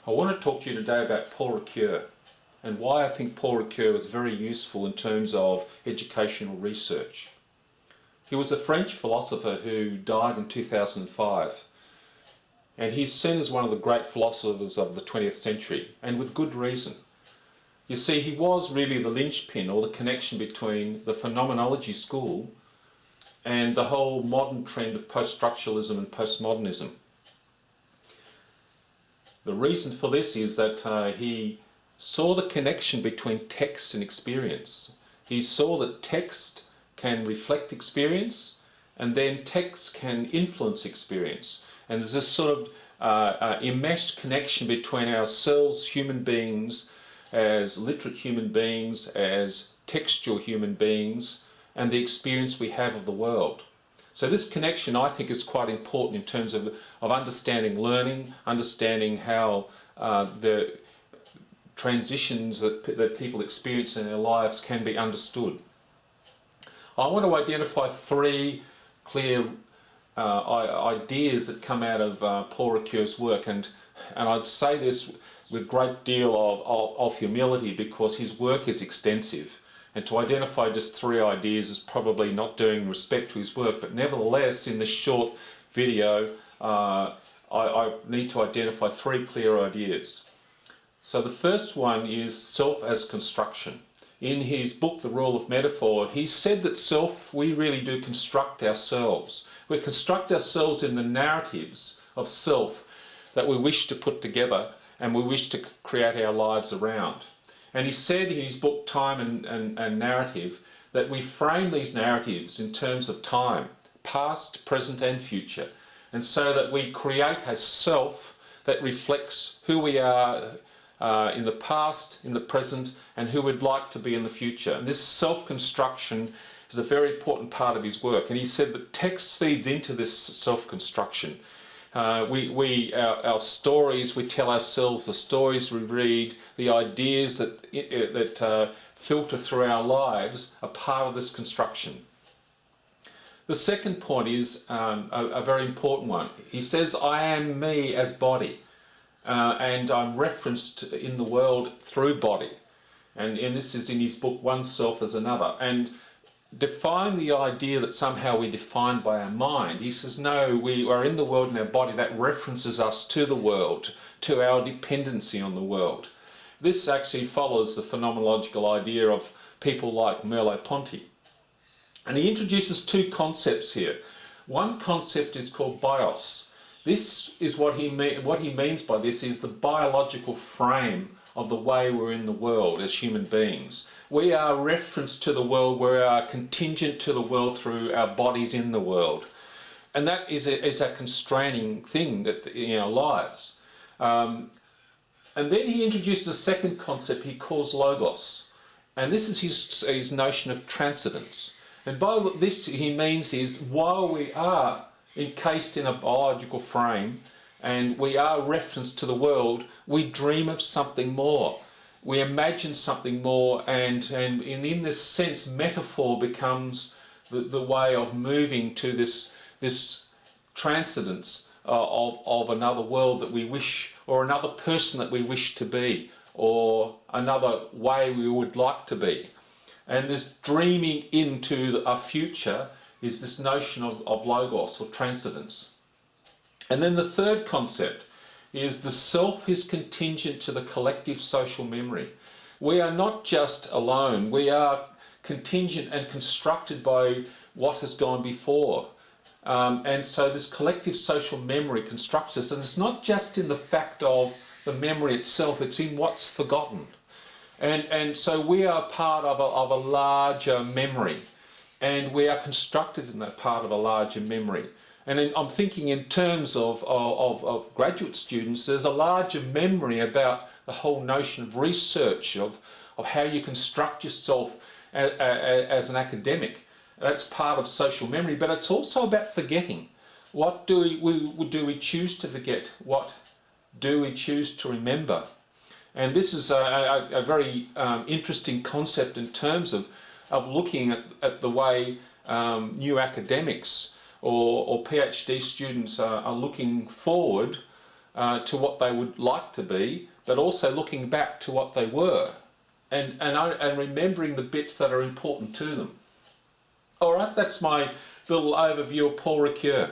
I want to talk to you today about Paul Ricoeur and why I think Paul Ricoeur is very useful in terms of educational research. He was a French philosopher who died in 2005, and he's seen as one of the great philosophers of the 20th century, and with good reason. You see, he was really the linchpin or the connection between the phenomenology school and the whole modern trend of post-structuralism and postmodernism. The reason for this is that he saw the connection between text and experience. He saw that text can reflect experience, and then text can influence experience. And there's this sort of enmeshed connection between ourselves, human beings, as literate human beings, as textual human beings, and the experience we have of the world. So this connection, I think, is quite important in terms of understanding learning, understanding how the transitions that people experience in their lives can be understood. I want to identify three clear ideas that come out of Paul Ricoeur's work, and I'd say this with a great deal of humility because his work is extensive. And to identify just three ideas is probably not doing respect to his work, but nevertheless, in this short video, I need to identify three clear ideas. So the first one is self as construction. In his book, The Rule of Metaphor, he said that we really do construct ourselves. We construct ourselves in the narratives of self that we wish to put together and we wish to create our lives around. And he said in his book, Time and Narrative, that we frame these narratives in terms of time, past, present and future. And so that we create a self that reflects who we are in the past, in the present, and who we'd like to be in the future. And this self-construction is a very important part of his work. And he said that text feeds into this self-construction. Our stories, we tell ourselves, the stories we read, the ideas that filter through our lives are part of this construction. The second point is a very important one. He says, I am me as body, and I'm referenced in the world through body. And this is in his book, One Self as Another. And define the idea that somehow we're defined by our mind. He says, no, we are in the world in our body that references us to the world, to our dependency on the world. This actually follows the phenomenological idea of people like Merleau-Ponty. And he introduces two concepts here. One concept is called bios. This is what he means by this is the biological frame of the way we're in the world as human beings. We are referenced to the world, we are contingent to the world through our bodies in the world. And that is a constraining thing in our lives. And then he introduces a second concept he calls logos. And this is his notion of transcendence. And by this he means is while we are encased in a biological frame and we are referenced to the world, we dream of something more. We imagine something more, and in this sense, metaphor becomes the way of moving to this transcendence of another world that we wish, or another person that we wish to be, or another way we would like to be. And this dreaming into a future is this notion of logos, or transcendence. And then the third concept is the self is contingent to the collective social memory. We are not just alone, we are contingent and constructed by what has gone before. And so this collective social memory constructs us, and it's not just in the fact of the memory itself, it's in what's forgotten. And so we are part of a larger memory, and we are constructed in that part of a larger memory. And I'm thinking in terms of graduate students, there's a larger memory about the whole notion of research, of how you construct yourself as an academic. That's part of social memory, but it's also about forgetting. What do we choose to forget? What do we choose to remember? And this is a very interesting concept in terms of looking at the way new academics or PhD students are looking forward to what they would like to be, but also looking back to what they were, and remembering the bits that are important to them. All right, that's my little overview of Paul Ricoeur.